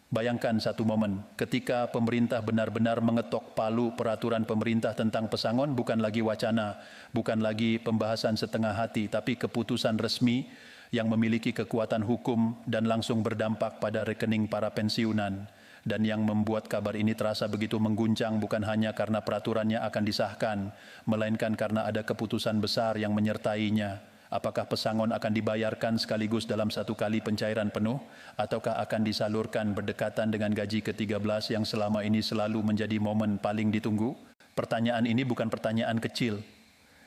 Bayangkan satu momen ketika pemerintah benar-benar mengetok palu peraturan pemerintah tentang pesangon, bukan lagi wacana, bukan lagi pembahasan setengah hati, tapi keputusan resmi yang memiliki kekuatan hukum dan langsung berdampak pada rekening para pensiunan. Dan yang membuat kabar ini terasa begitu mengguncang bukan hanya karena peraturannya akan disahkan, melainkan karena ada keputusan besar yang menyertainya. Apakah pesangon akan dibayarkan sekaligus dalam satu kali pencairan penuh, ataukah akan disalurkan berdekatan dengan gaji ke-13 yang selama ini selalu menjadi momen paling ditunggu? Pertanyaan ini bukan pertanyaan kecil.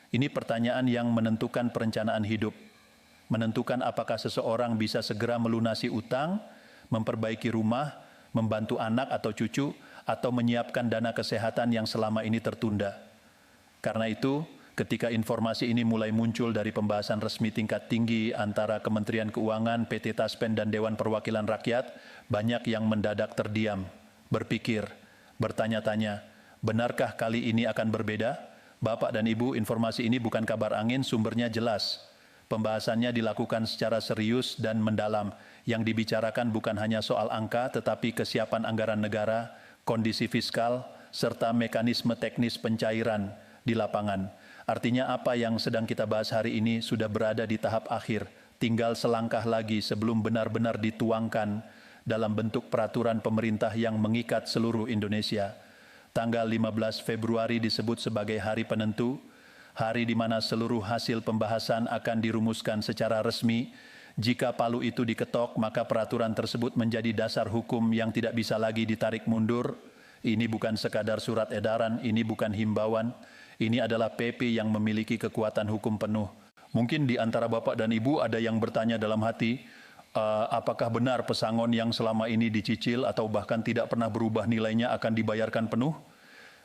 Ini pertanyaan yang menentukan perencanaan hidup. Menentukan apakah seseorang bisa segera melunasi utang, memperbaiki rumah, membantu anak atau cucu, atau menyiapkan dana kesehatan yang selama ini tertunda. Karena itu, ketika informasi ini mulai muncul dari pembahasan resmi tingkat tinggi antara Kementerian Keuangan, PT Taspen, dan Dewan Perwakilan Rakyat, banyak yang mendadak terdiam, berpikir, bertanya-tanya, benarkah kali ini akan berbeda? Bapak dan Ibu, informasi ini bukan kabar angin, sumbernya jelas. Pembahasannya dilakukan secara serius dan mendalam. Yang dibicarakan bukan hanya soal angka, tetapi kesiapan anggaran negara, kondisi fiskal, serta mekanisme teknis pencairan di lapangan. Artinya apa yang sedang kita bahas hari ini sudah berada di tahap akhir, tinggal selangkah lagi sebelum benar-benar dituangkan dalam bentuk peraturan pemerintah yang mengikat seluruh Indonesia. Tanggal 15 Februari disebut sebagai hari penentu, hari di mana seluruh hasil pembahasan akan dirumuskan secara resmi. Jika palu itu diketok, maka peraturan tersebut menjadi dasar hukum yang tidak bisa lagi ditarik mundur. Ini bukan sekadar surat edaran, ini bukan himbauan. Ini adalah PP yang memiliki kekuatan hukum penuh. Mungkin di antara Bapak dan Ibu ada yang bertanya dalam hati, apakah benar pesangon yang selama ini dicicil atau bahkan tidak pernah berubah nilainya akan dibayarkan penuh?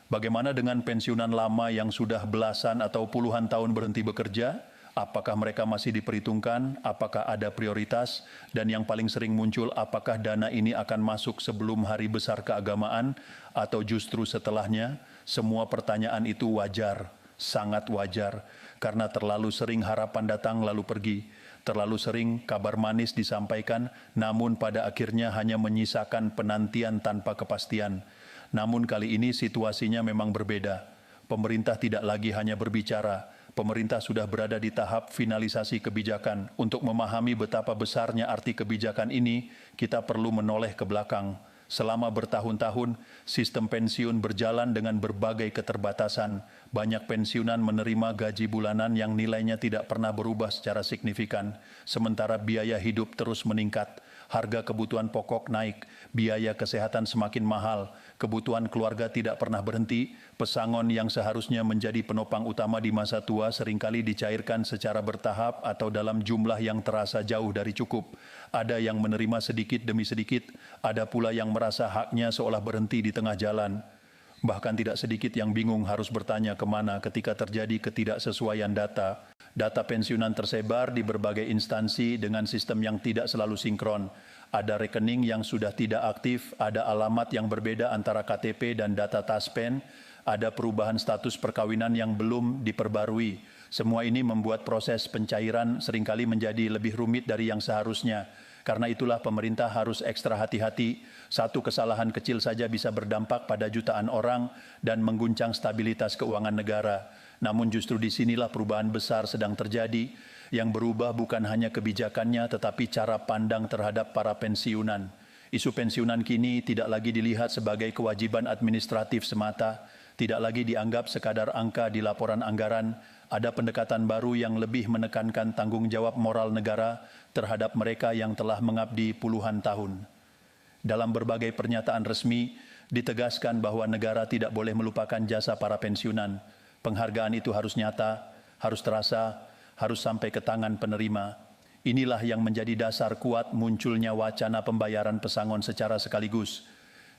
Bagaimana dengan pensiunan lama yang sudah belasan atau puluhan tahun berhenti bekerja? Apakah mereka masih diperhitungkan? Apakah ada prioritas? Dan yang paling sering muncul, apakah dana ini akan masuk sebelum hari besar keagamaan atau justru setelahnya? Semua pertanyaan itu wajar, sangat wajar, karena terlalu sering harapan datang lalu pergi. Terlalu sering kabar manis disampaikan, namun pada akhirnya hanya menyisakan penantian tanpa kepastian. Namun kali ini situasinya memang berbeda. Pemerintah tidak lagi hanya berbicara, pemerintah sudah berada di tahap finalisasi kebijakan. Untuk memahami betapa besarnya arti kebijakan ini, kita perlu menoleh ke belakang. Selama bertahun-tahun, sistem pensiun berjalan dengan berbagai keterbatasan. Banyak pensiunan menerima gaji bulanan yang nilainya tidak pernah berubah secara signifikan. Sementara biaya hidup terus meningkat, harga kebutuhan pokok naik, biaya kesehatan semakin mahal, kebutuhan keluarga tidak pernah berhenti, pesangon yang seharusnya menjadi penopang utama di masa tua seringkali dicairkan secara bertahap atau dalam jumlah yang terasa jauh dari cukup. Ada yang menerima sedikit demi sedikit, ada pula yang merasa haknya seolah berhenti di tengah jalan. Bahkan tidak sedikit yang bingung harus bertanya kemana ketika terjadi ketidaksesuaian data. Data pensiunan tersebar di berbagai instansi dengan sistem yang tidak selalu sinkron. Ada rekening yang sudah tidak aktif, ada alamat yang berbeda antara KTP dan data Taspen, ada perubahan status perkawinan yang belum diperbarui. Semua ini membuat proses pencairan seringkali menjadi lebih rumit dari yang seharusnya. Karena itulah pemerintah harus ekstra hati-hati. Satu kesalahan kecil saja bisa berdampak pada jutaan orang dan mengguncang stabilitas keuangan negara. Namun justru disinilah perubahan besar sedang terjadi. Yang berubah bukan hanya kebijakannya, tetapi cara pandang terhadap para pensiunan. Isu pensiunan kini tidak lagi dilihat sebagai kewajiban administratif semata, tidak lagi dianggap sekadar angka di laporan anggaran. Ada pendekatan baru yang lebih menekankan tanggung jawab moral negara terhadap mereka yang telah mengabdi puluhan tahun. Dalam berbagai pernyataan resmi, ditegaskan bahwa negara tidak boleh melupakan jasa para pensiunan. Penghargaan itu harus nyata, harus terasa, harus sampai ke tangan penerima. Inilah yang menjadi dasar kuat munculnya wacana pembayaran pesangon secara sekaligus.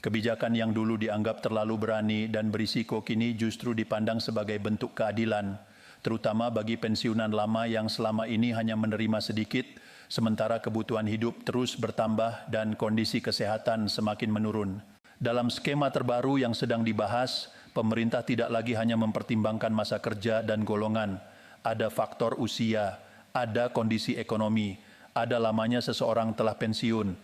Kebijakan yang dulu dianggap terlalu berani dan berisiko kini justru dipandang sebagai bentuk keadilan, terutama bagi pensiunan lama yang selama ini hanya menerima sedikit, sementara kebutuhan hidup terus bertambah dan kondisi kesehatan semakin menurun. Dalam skema terbaru yang sedang dibahas, pemerintah tidak lagi hanya mempertimbangkan masa kerja dan golongan. Ada faktor usia, ada kondisi ekonomi, ada lamanya seseorang telah pensiun.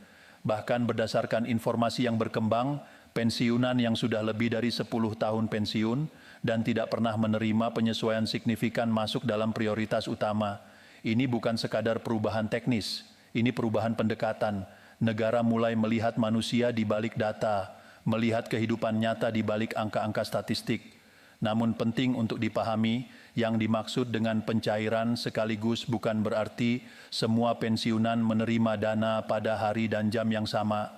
Bahkan berdasarkan informasi yang berkembang, pensiunan yang sudah lebih dari 10 tahun pensiun dan tidak pernah menerima penyesuaian signifikan masuk dalam prioritas utama. Ini bukan sekadar perubahan teknis, ini perubahan pendekatan. Negara mulai melihat manusia di balik data, melihat kehidupan nyata di balik angka-angka statistik. Namun penting untuk dipahami, yang dimaksud dengan pencairan sekaligus bukan berarti semua pensiunan menerima dana pada hari dan jam yang sama.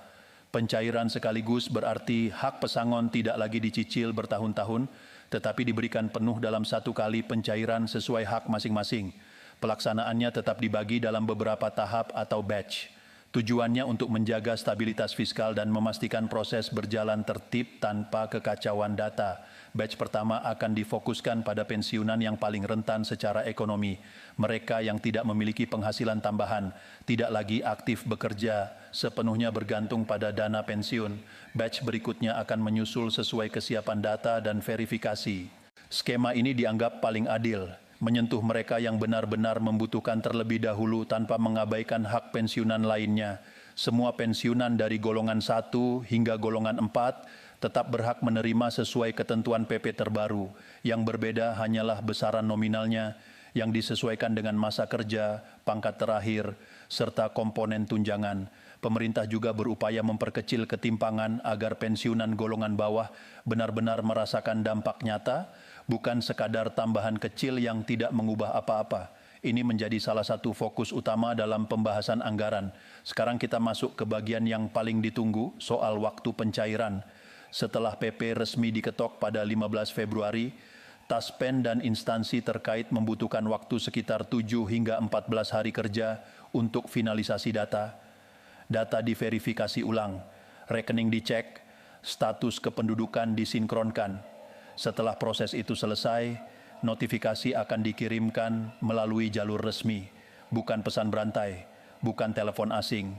Pencairan sekaligus berarti hak pesangon tidak lagi dicicil bertahun-tahun, tetapi diberikan penuh dalam satu kali pencairan sesuai hak masing-masing. Pelaksanaannya tetap dibagi dalam beberapa tahap atau batch. Tujuannya untuk menjaga stabilitas fiskal dan memastikan proses berjalan tertib tanpa kekacauan data. Batch pertama akan difokuskan pada pensiunan yang paling rentan secara ekonomi. Mereka yang tidak memiliki penghasilan tambahan, tidak lagi aktif bekerja, sepenuhnya bergantung pada dana pensiun. Batch berikutnya akan menyusul sesuai kesiapan data dan verifikasi. Skema ini dianggap paling adil, menyentuh mereka yang benar-benar membutuhkan terlebih dahulu tanpa mengabaikan hak pensiunan lainnya. Semua pensiunan dari golongan 1 hingga golongan 4 tetap berhak menerima sesuai ketentuan PP terbaru. Yang berbeda hanyalah besaran nominalnya yang disesuaikan dengan masa kerja, pangkat terakhir, serta komponen tunjangan. Pemerintah juga berupaya memperkecil ketimpangan agar pensiunan golongan bawah benar-benar merasakan dampak nyata, bukan sekadar tambahan kecil yang tidak mengubah apa-apa. Ini menjadi salah satu fokus utama dalam pembahasan anggaran. Sekarang kita masuk ke bagian yang paling ditunggu, soal waktu pencairan. Setelah PP resmi diketok pada 15 Februari, Taspen dan instansi terkait membutuhkan waktu sekitar 7 hingga 14 hari kerja untuk finalisasi data. Data diverifikasi ulang, rekening dicek, status kependudukan disinkronkan. Setelah proses itu selesai, notifikasi akan dikirimkan melalui jalur resmi, bukan pesan berantai, bukan telepon asing.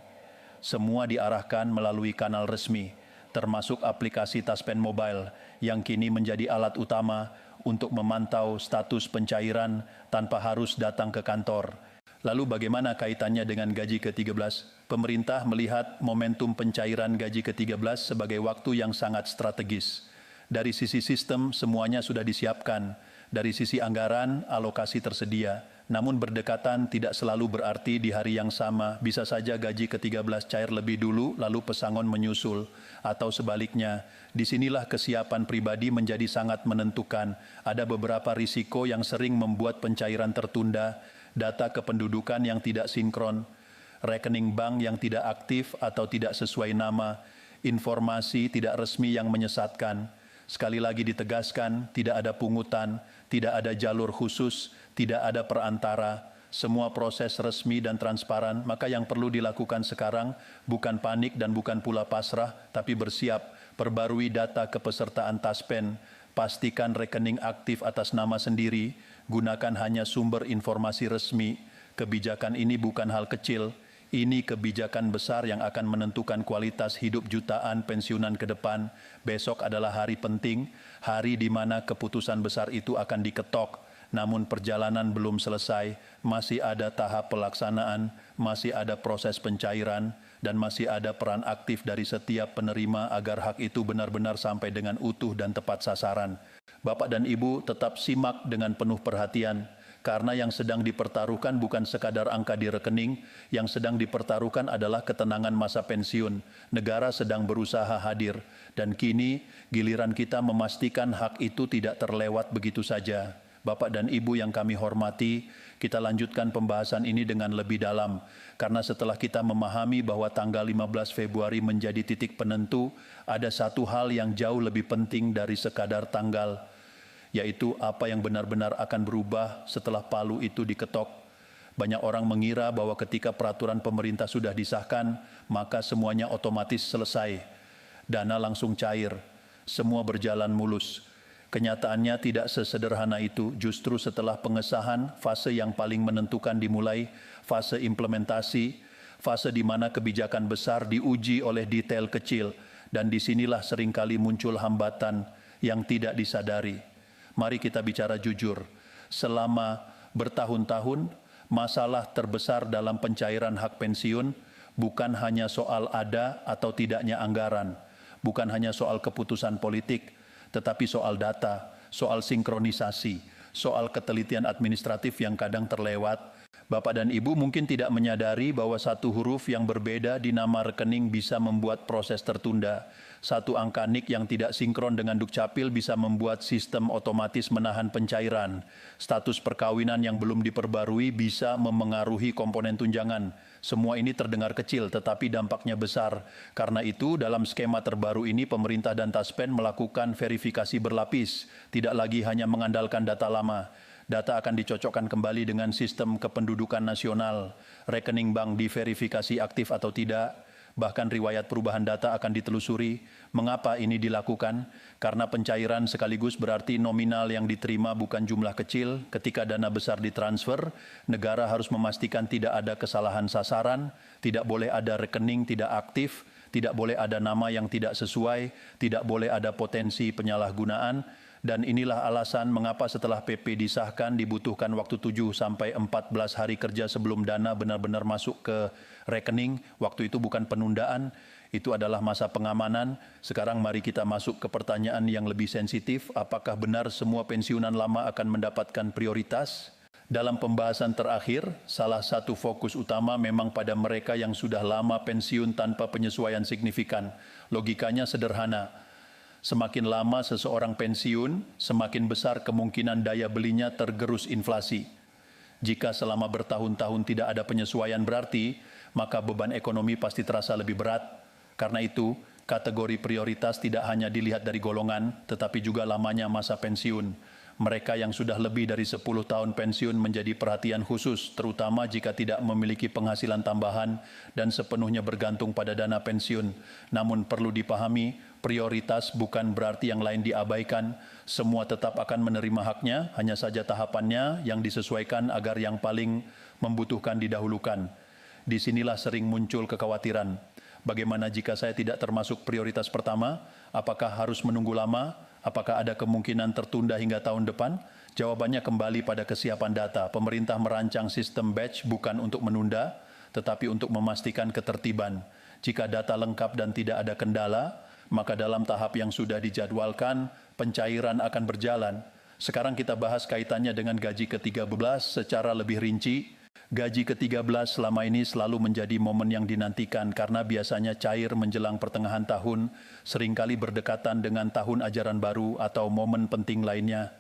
Semua diarahkan melalui kanal resmi, termasuk aplikasi Taspen Mobile yang kini menjadi alat utama untuk memantau status pencairan tanpa harus datang ke kantor. Lalu bagaimana kaitannya dengan gaji ke-13? Pemerintah melihat momentum pencairan gaji ke-13 sebagai waktu yang sangat strategis. Dari sisi sistem, semuanya sudah disiapkan. Dari sisi anggaran, alokasi tersedia. Namun berdekatan tidak selalu berarti di hari yang sama. Bisa saja gaji ke-13 cair lebih dulu, lalu pesangon menyusul. Atau sebaliknya, disinilah kesiapan pribadi menjadi sangat menentukan. Ada beberapa risiko yang sering membuat pencairan tertunda, data kependudukan yang tidak sinkron, rekening bank yang tidak aktif atau tidak sesuai nama, informasi tidak resmi yang menyesatkan. Sekali lagi ditegaskan, tidak ada pungutan, tidak ada jalur khusus, tidak ada perantara, semua proses resmi dan transparan. Maka yang perlu dilakukan sekarang bukan panik dan bukan pula pasrah, tapi bersiap, perbarui data kepesertaan Taspen, pastikan rekening aktif atas nama sendiri, gunakan hanya sumber informasi resmi. Kebijakan ini bukan hal kecil, ini kebijakan besar yang akan menentukan kualitas hidup jutaan pensiunan ke depan. Besok adalah hari penting, hari di mana keputusan besar itu akan diketok. Namun perjalanan belum selesai, masih ada tahap pelaksanaan, masih ada proses pencairan, dan masih ada peran aktif dari setiap penerima agar hak itu benar-benar sampai dengan utuh dan tepat sasaran. Bapak dan Ibu tetap simak dengan penuh perhatian, karena yang sedang dipertaruhkan bukan sekadar angka di rekening, yang sedang dipertaruhkan adalah ketenangan masa pensiun. Negara sedang berusaha hadir, dan kini giliran kita memastikan hak itu tidak terlewat begitu saja. Bapak dan Ibu yang kami hormati, kita lanjutkan pembahasan ini dengan lebih dalam, karena setelah kita memahami bahwa tanggal 15 Februari menjadi titik penentu, ada satu hal yang jauh lebih penting dari sekadar tanggal, yaitu apa yang benar-benar akan berubah setelah palu itu diketok. Banyak orang mengira bahwa ketika peraturan pemerintah sudah disahkan, maka semuanya otomatis selesai. Dana langsung cair, semua berjalan mulus. Kenyataannya tidak sesederhana itu. Justru setelah pengesahan, fase yang paling menentukan dimulai, fase implementasi, fase di mana kebijakan besar diuji oleh detail kecil, dan disinilah seringkali muncul hambatan yang tidak disadari. Mari kita bicara jujur, selama bertahun-tahun, masalah terbesar dalam pencairan hak pensiun bukan hanya soal ada atau tidaknya anggaran, bukan hanya soal keputusan politik, tetapi soal data, soal sinkronisasi, soal ketelitian administratif yang kadang terlewat. Bapak dan Ibu mungkin tidak menyadari bahwa satu huruf yang berbeda di nama rekening bisa membuat proses tertunda. Satu angka NIK yang tidak sinkron dengan Dukcapil bisa membuat sistem otomatis menahan pencairan. Status perkawinan yang belum diperbarui bisa memengaruhi komponen tunjangan. Semua ini terdengar kecil tetapi dampaknya besar. Karena itu dalam skema terbaru ini pemerintah dan Taspen melakukan verifikasi berlapis. Tidak lagi hanya mengandalkan data lama. Data akan dicocokkan kembali dengan sistem kependudukan nasional, rekening bank diverifikasi aktif atau tidak, bahkan riwayat perubahan data akan ditelusuri. Mengapa ini dilakukan? Karena pencairan sekaligus berarti nominal yang diterima bukan jumlah kecil. Ketika dana besar ditransfer, negara harus memastikan tidak ada kesalahan sasaran, tidak boleh ada rekening tidak aktif, tidak boleh ada nama yang tidak sesuai, tidak boleh ada potensi penyalahgunaan. Dan inilah alasan mengapa setelah PP disahkan dibutuhkan waktu 7 sampai 14 hari kerja sebelum dana benar-benar masuk ke rekening. Waktu itu bukan penundaan, itu adalah masa pengamanan. Sekarang mari kita masuk ke pertanyaan yang lebih sensitif. Apakah benar semua pensiunan lama akan mendapatkan prioritas? Dalam pembahasan terakhir, salah satu fokus utama memang pada mereka yang sudah lama pensiun tanpa penyesuaian signifikan. Logikanya sederhana. Semakin lama seseorang pensiun, semakin besar kemungkinan daya belinya tergerus inflasi. Jika selama bertahun-tahun tidak ada penyesuaian berarti, maka beban ekonomi pasti terasa lebih berat. Karena itu, kategori prioritas tidak hanya dilihat dari golongan, tetapi juga lamanya masa pensiun. Mereka yang sudah lebih dari 10 tahun pensiun menjadi perhatian khusus, terutama jika tidak memiliki penghasilan tambahan dan sepenuhnya bergantung pada dana pensiun. Namun perlu dipahami, prioritas bukan berarti yang lain diabaikan. Semua tetap akan menerima haknya, hanya saja tahapannya yang disesuaikan agar yang paling membutuhkan didahulukan. Disinilah sering muncul kekhawatiran. Bagaimana jika saya tidak termasuk prioritas pertama? Apakah harus menunggu lama? Apakah ada kemungkinan tertunda hingga tahun depan? Jawabannya kembali pada kesiapan data. Pemerintah merancang sistem batch bukan untuk menunda, tetapi untuk memastikan ketertiban. Jika data lengkap dan tidak ada kendala, maka dalam tahap yang sudah dijadwalkan, pencairan akan berjalan. Sekarang kita bahas kaitannya dengan gaji ke-13 secara lebih rinci. Gaji ke-13 selama ini selalu menjadi momen yang dinantikan karena biasanya cair menjelang pertengahan tahun, seringkali berdekatan dengan tahun ajaran baru atau momen penting lainnya.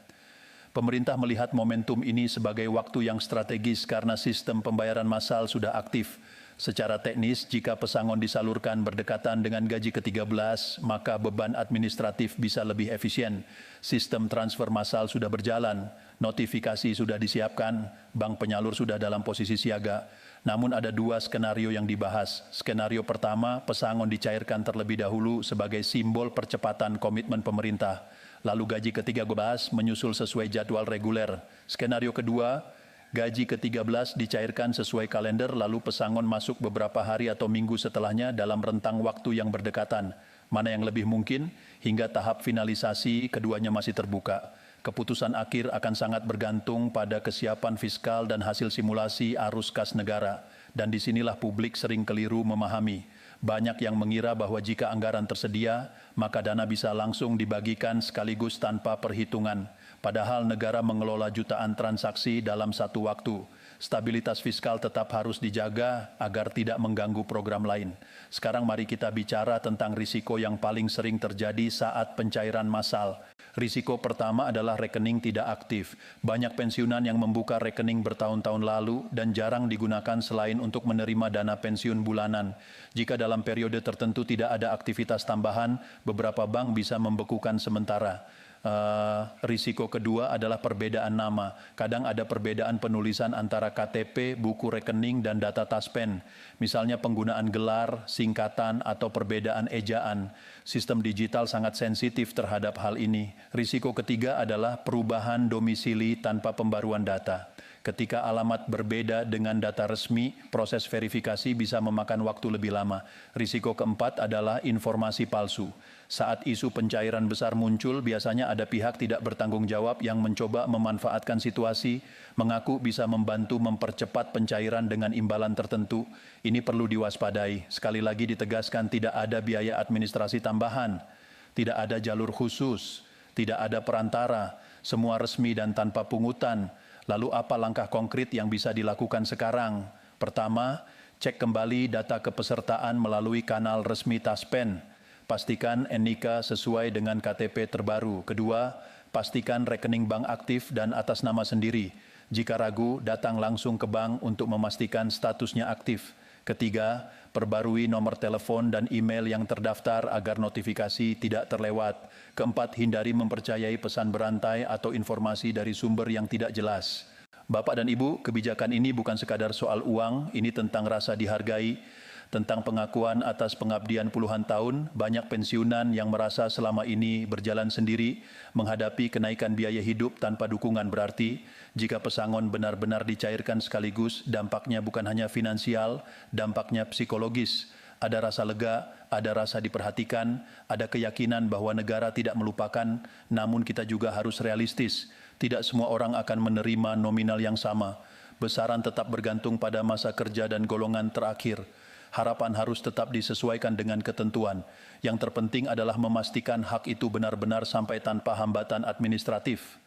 Pemerintah melihat momentum ini sebagai waktu yang strategis karena sistem pembayaran massal sudah aktif. Secara teknis, jika pesangon disalurkan berdekatan dengan gaji ke-13, maka beban administratif bisa lebih efisien. Sistem transfer massal sudah berjalan, notifikasi sudah disiapkan, bank penyalur sudah dalam posisi siaga. Namun ada dua skenario yang dibahas. Skenario pertama, pesangon dicairkan terlebih dahulu sebagai simbol percepatan komitmen pemerintah. Lalu gaji ke-13 menyusul sesuai jadwal reguler. Skenario kedua, gaji ke-13 dicairkan sesuai kalender lalu pesangon masuk beberapa hari atau minggu setelahnya dalam rentang waktu yang berdekatan. Mana yang lebih mungkin? Hingga tahap finalisasi keduanya masih terbuka. Keputusan akhir akan sangat bergantung pada kesiapan fiskal dan hasil simulasi arus kas negara. Dan disinilah publik sering keliru memahami. Banyak yang mengira bahwa jika anggaran tersedia, maka dana bisa langsung dibagikan sekaligus tanpa perhitungan. Padahal negara mengelola jutaan transaksi dalam satu waktu. Stabilitas fiskal tetap harus dijaga agar tidak mengganggu program lain. Sekarang mari kita bicara tentang risiko yang paling sering terjadi saat pencairan massal. Risiko pertama adalah rekening tidak aktif. Banyak pensiunan yang membuka rekening bertahun-tahun lalu dan jarang digunakan selain untuk menerima dana pensiun bulanan. Jika dalam periode tertentu tidak ada aktivitas tambahan, beberapa bank bisa membekukan sementara. Risiko kedua adalah perbedaan nama. Kadang ada perbedaan penulisan antara KTP, buku rekening, dan data Taspen. Misalnya penggunaan gelar, singkatan, atau perbedaan ejaan. Sistem digital sangat sensitif terhadap hal ini. Risiko ketiga adalah perubahan domisili tanpa pembaruan data. Ketika alamat berbeda dengan data resmi, proses verifikasi bisa memakan waktu lebih lama. Risiko keempat adalah informasi palsu. Saat isu pencairan besar muncul, biasanya ada pihak tidak bertanggung jawab yang mencoba memanfaatkan situasi, mengaku bisa membantu mempercepat pencairan dengan imbalan tertentu. Ini perlu diwaspadai. Sekali lagi ditegaskan, tidak ada biaya administrasi tambahan, tidak ada jalur khusus, tidak ada perantara, semua resmi dan tanpa pungutan. Lalu apa langkah konkret yang bisa dilakukan sekarang? Pertama, cek kembali data kepesertaan melalui kanal resmi Taspen. Pastikan NIK sesuai dengan KTP terbaru. Kedua, pastikan rekening bank aktif dan atas nama sendiri. Jika ragu, datang langsung ke bank untuk memastikan statusnya aktif. Ketiga, perbarui nomor telepon dan email yang terdaftar agar notifikasi tidak terlewat. Keempat, hindari mempercayai pesan berantai atau informasi dari sumber yang tidak jelas. Bapak dan Ibu, kebijakan ini bukan sekadar soal uang, ini tentang rasa dihargai, tentang pengakuan atas pengabdian puluhan tahun. Banyak pensiunan yang merasa selama ini berjalan sendiri, menghadapi kenaikan biaya hidup tanpa dukungan. Berarti, jika pesangon benar-benar dicairkan sekaligus, dampaknya bukan hanya finansial, dampaknya psikologis. Ada rasa lega, ada rasa diperhatikan, ada keyakinan bahwa negara tidak melupakan, namun kita juga harus realistis. Tidak semua orang akan menerima nominal yang sama. Besaran tetap bergantung pada masa kerja dan golongan terakhir. Harapan harus tetap disesuaikan dengan ketentuan. Yang terpenting adalah memastikan hak itu benar-benar sampai tanpa hambatan administratif.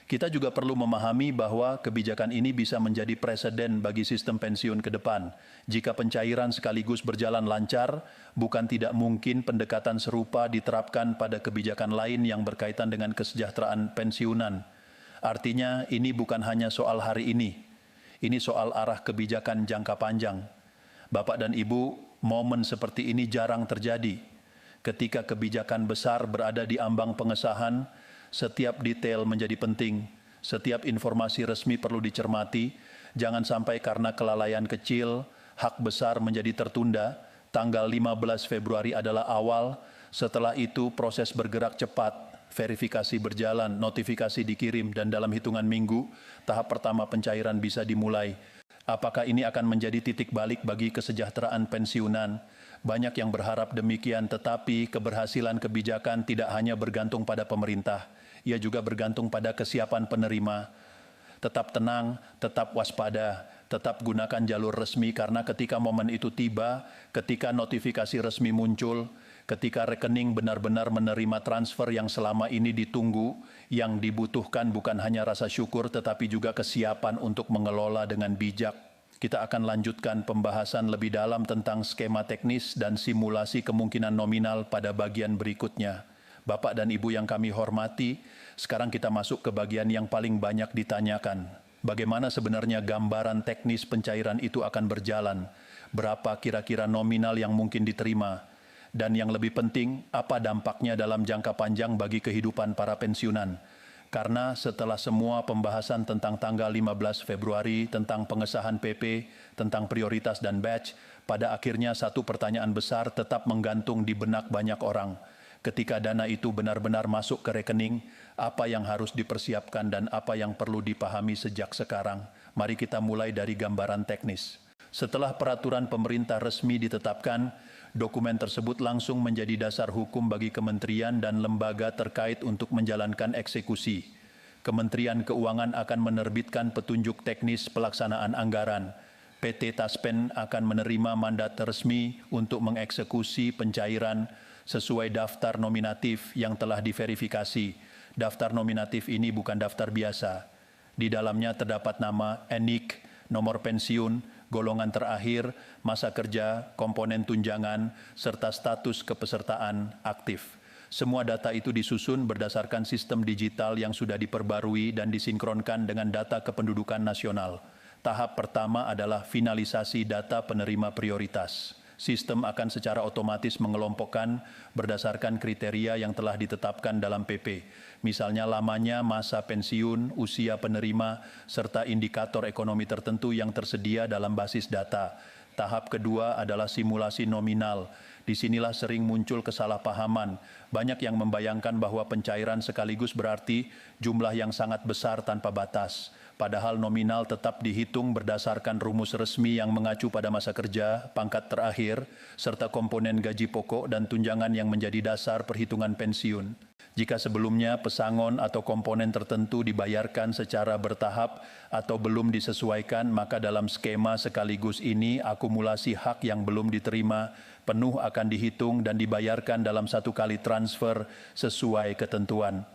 Kita juga perlu memahami bahwa kebijakan ini bisa menjadi preseden bagi sistem pensiun ke depan. Jika pencairan sekaligus berjalan lancar, bukan tidak mungkin pendekatan serupa diterapkan pada kebijakan lain yang berkaitan dengan kesejahteraan pensiunan. Artinya, ini bukan hanya soal hari ini soal arah kebijakan jangka panjang. Bapak dan Ibu, momen seperti ini jarang terjadi. Ketika kebijakan besar berada di ambang pengesahan, setiap detail menjadi penting, setiap informasi resmi perlu dicermati, jangan sampai karena kelalaian kecil, hak besar menjadi tertunda. Tanggal 15 Februari adalah awal, setelah itu proses bergerak cepat, verifikasi berjalan, notifikasi dikirim, dan dalam hitungan minggu, tahap pertama pencairan bisa dimulai. Apakah ini akan menjadi titik balik bagi kesejahteraan pensiunan? Banyak yang berharap demikian, tetapi keberhasilan kebijakan tidak hanya bergantung pada pemerintah, ia juga bergantung pada kesiapan penerima. Tetap tenang, tetap waspada, tetap gunakan jalur resmi karena ketika momen itu tiba, ketika notifikasi resmi muncul, ketika rekening benar-benar menerima transfer yang selama ini ditunggu, yang dibutuhkan bukan hanya rasa syukur tetapi juga kesiapan untuk mengelola dengan bijak. Kita akan lanjutkan pembahasan lebih dalam tentang skema teknis dan simulasi kemungkinan nominal pada bagian berikutnya. Bapak dan Ibu yang kami hormati, sekarang kita masuk ke bagian yang paling banyak ditanyakan. Bagaimana sebenarnya gambaran teknis pencairan itu akan berjalan? Berapa kira-kira nominal yang mungkin diterima? Dan yang lebih penting, apa dampaknya dalam jangka panjang bagi kehidupan para pensiunan? Karena setelah semua pembahasan tentang tanggal 15 Februari, tentang pengesahan PP, tentang prioritas dan batch, pada akhirnya satu pertanyaan besar tetap menggantung di benak banyak orang. Ketika dana itu benar-benar masuk ke rekening, apa yang harus dipersiapkan dan apa yang perlu dipahami sejak sekarang? Mari kita mulai dari gambaran teknis. Setelah peraturan pemerintah resmi ditetapkan, dokumen tersebut langsung menjadi dasar hukum bagi kementerian dan lembaga terkait untuk menjalankan eksekusi. Kementerian Keuangan akan menerbitkan petunjuk teknis pelaksanaan anggaran. PT Taspen akan menerima mandat resmi untuk mengeksekusi pencairan sesuai daftar nominatif yang telah diverifikasi. Daftar nominatif ini bukan daftar biasa. Di dalamnya terdapat nama NIK, nomor pensiun, golongan terakhir, masa kerja, komponen tunjangan, serta status kepesertaan aktif. Semua data itu disusun berdasarkan sistem digital yang sudah diperbarui dan disinkronkan dengan data kependudukan nasional. Tahap pertama adalah finalisasi data penerima prioritas. Sistem akan secara otomatis mengelompokkan berdasarkan kriteria yang telah ditetapkan dalam PP. Misalnya lamanya masa pensiun, usia penerima, serta indikator ekonomi tertentu yang tersedia dalam basis data. Tahap kedua adalah simulasi nominal. Disinilah sering muncul kesalahpahaman. Banyak yang membayangkan bahwa pencairan sekaligus berarti jumlah yang sangat besar tanpa batas. padahal nominal tetap dihitung berdasarkan rumus resmi yang mengacu pada masa kerja, pangkat terakhir, serta komponen gaji pokok dan tunjangan yang menjadi dasar perhitungan pensiun. Jika sebelumnya pesangon atau komponen tertentu dibayarkan secara bertahap atau belum disesuaikan, maka dalam skema sekaligus ini akumulasi hak yang belum diterima penuh akan dihitung dan dibayarkan dalam satu kali transfer sesuai ketentuan.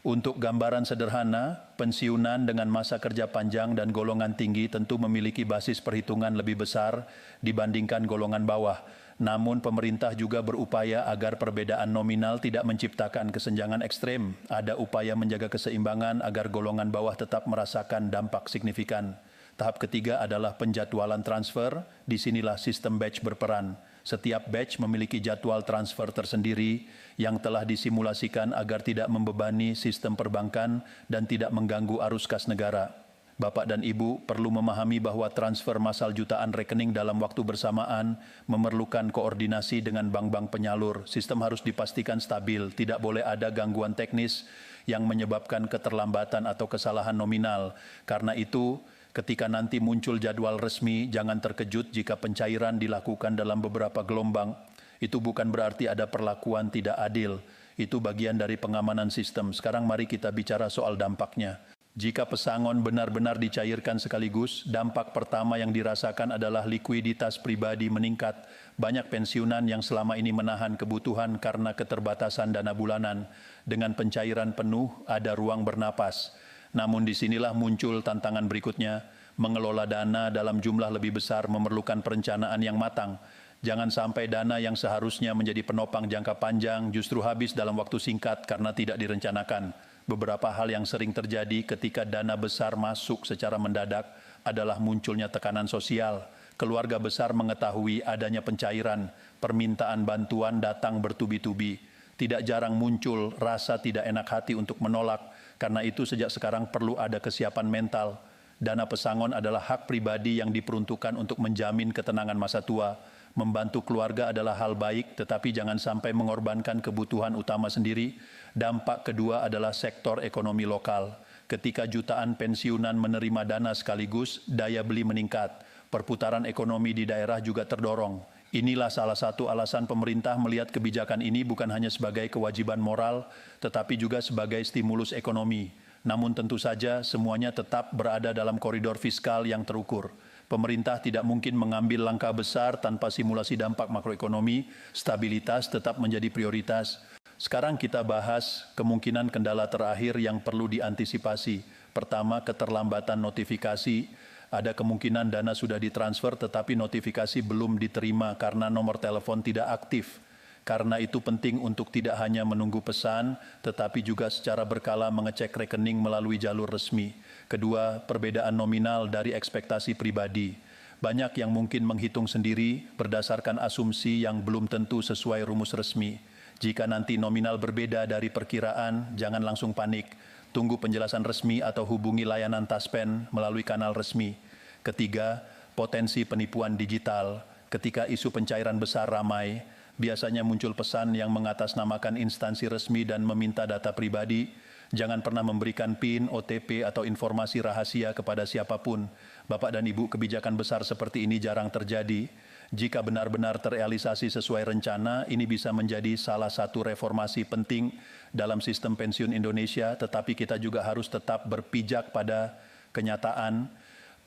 Untuk gambaran sederhana, pensiunan dengan masa kerja panjang dan golongan tinggi tentu memiliki basis perhitungan lebih besar dibandingkan golongan bawah. Namun pemerintah juga berupaya agar perbedaan nominal tidak menciptakan kesenjangan ekstrem. Ada upaya menjaga keseimbangan agar golongan bawah tetap merasakan dampak signifikan. Tahap ketiga adalah penjadwalan transfer. Disinilah sistem batch berperan. Setiap batch memiliki jadwal transfer tersendiri yang telah disimulasikan agar tidak membebani sistem perbankan dan tidak mengganggu arus kas negara. Bapak dan Ibu perlu memahami bahwa transfer massal jutaan rekening dalam waktu bersamaan memerlukan koordinasi dengan bank-bank penyalur. Sistem harus dipastikan stabil, tidak boleh ada gangguan teknis yang menyebabkan keterlambatan atau kesalahan nominal. Karena itu, ketika nanti muncul jadwal resmi, jangan terkejut jika pencairan dilakukan dalam beberapa gelombang. Itu bukan berarti ada perlakuan tidak adil. Itu bagian dari pengamanan sistem. Sekarang mari kita bicara soal dampaknya. Jika pesangon benar-benar dicairkan sekaligus, dampak pertama yang dirasakan adalah likuiditas pribadi meningkat. Banyak pensiunan yang selama ini menahan kebutuhan karena keterbatasan dana bulanan. Dengan pencairan penuh, ada ruang bernapas. Namun disinilah muncul tantangan berikutnya, mengelola dana dalam jumlah lebih besar memerlukan perencanaan yang matang. Jangan sampai dana yang seharusnya menjadi penopang jangka panjang justru habis dalam waktu singkat karena tidak direncanakan. Beberapa hal yang sering terjadi ketika dana besar masuk secara mendadak adalah munculnya tekanan sosial. Keluarga besar mengetahui adanya pencairan, permintaan bantuan datang bertubi-tubi. Tidak jarang muncul rasa tidak enak hati untuk menolak. Karena itu sejak sekarang perlu ada kesiapan mental. Dana pesangon adalah hak pribadi yang diperuntukkan untuk menjamin ketenangan masa tua. Membantu keluarga adalah hal baik, tetapi jangan sampai mengorbankan kebutuhan utama sendiri. Dampak kedua adalah sektor ekonomi lokal. Ketika jutaan pensiunan menerima dana sekaligus, daya beli meningkat. Perputaran ekonomi di daerah juga terdorong. Inilah salah satu alasan pemerintah melihat kebijakan ini bukan hanya sebagai kewajiban moral, tetapi juga sebagai stimulus ekonomi. Namun tentu saja semuanya tetap berada dalam koridor fiskal yang terukur. Pemerintah tidak mungkin mengambil langkah besar tanpa simulasi dampak makroekonomi, stabilitas tetap menjadi prioritas. Sekarang kita bahas kemungkinan kendala terakhir yang perlu diantisipasi. Pertama, keterlambatan notifikasi. Ada kemungkinan dana sudah ditransfer tetapi notifikasi belum diterima karena nomor telepon tidak aktif. Karena itu penting untuk tidak hanya menunggu pesan, tetapi juga secara berkala mengecek rekening melalui jalur resmi. Kedua, perbedaan nominal dari ekspektasi pribadi. Banyak yang mungkin menghitung sendiri berdasarkan asumsi yang belum tentu sesuai rumus resmi. Jika nanti nominal berbeda dari perkiraan, jangan langsung panik. Tunggu penjelasan resmi atau hubungi layanan Taspen melalui kanal resmi. Ketiga, potensi penipuan digital. Ketika isu pencairan besar ramai, biasanya muncul pesan yang mengatasnamakan instansi resmi dan meminta data pribadi. Jangan pernah memberikan PIN, OTP, atau informasi rahasia kepada siapapun. Bapak dan Ibu, kebijakan besar seperti ini jarang terjadi. Jika benar-benar terrealisasi sesuai rencana, ini bisa menjadi salah satu reformasi penting dalam sistem pensiun Indonesia, tetapi kita juga harus tetap berpijak pada kenyataan.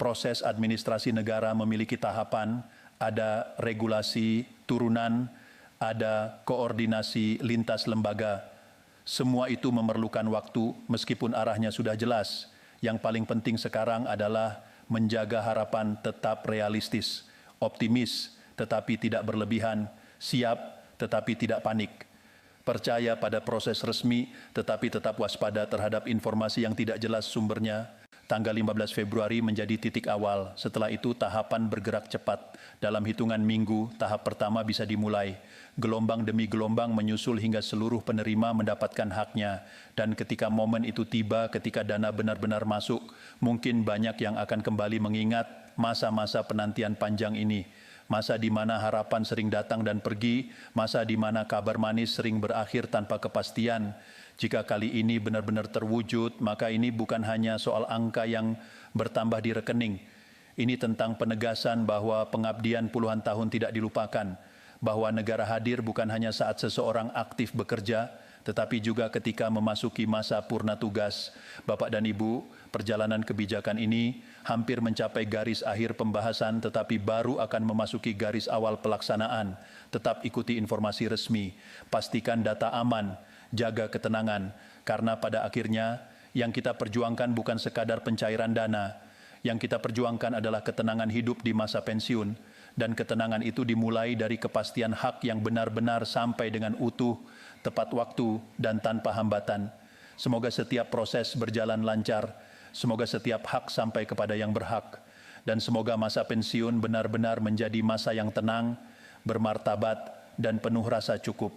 Proses administrasi negara memiliki tahapan, ada regulasi turunan, ada koordinasi lintas lembaga. Semua itu memerlukan waktu meskipun arahnya sudah jelas. Yang paling penting sekarang adalah menjaga harapan tetap realistis, optimis tetapi tidak berlebihan, siap tetapi tidak panik. Percaya pada proses resmi tetapi tetap waspada terhadap informasi yang tidak jelas sumbernya. Tanggal 15 Februari menjadi titik awal. Setelah itu tahapan bergerak cepat. Dalam hitungan minggu, tahap pertama bisa dimulai. Gelombang demi gelombang menyusul hingga seluruh penerima mendapatkan haknya. Dan ketika momen itu tiba, ketika dana benar-benar masuk, mungkin banyak yang akan kembali mengingat masa-masa penantian panjang ini. Masa di mana harapan sering datang dan pergi, masa di mana kabar manis sering berakhir tanpa kepastian. Jika kali ini benar-benar terwujud, maka ini bukan hanya soal angka yang bertambah di rekening. Ini tentang penegasan bahwa pengabdian puluhan tahun tidak dilupakan, bahwa negara hadir bukan hanya saat seseorang aktif bekerja, tetapi juga ketika memasuki masa purna tugas. Bapak dan Ibu, perjalanan kebijakan ini hampir mencapai garis akhir pembahasan, tetapi baru akan memasuki garis awal pelaksanaan. Tetap ikuti informasi resmi, pastikan data aman, jaga ketenangan, karena pada akhirnya yang kita perjuangkan bukan sekadar pencairan dana. Yang kita perjuangkan adalah ketenangan hidup di masa pensiun, dan ketenangan itu dimulai dari kepastian hak yang benar-benar sampai dengan utuh, tepat waktu, dan tanpa hambatan. Semoga setiap proses berjalan lancar, semoga setiap hak sampai kepada yang berhak, dan semoga masa pensiun benar-benar menjadi masa yang tenang, bermartabat, dan penuh rasa cukup.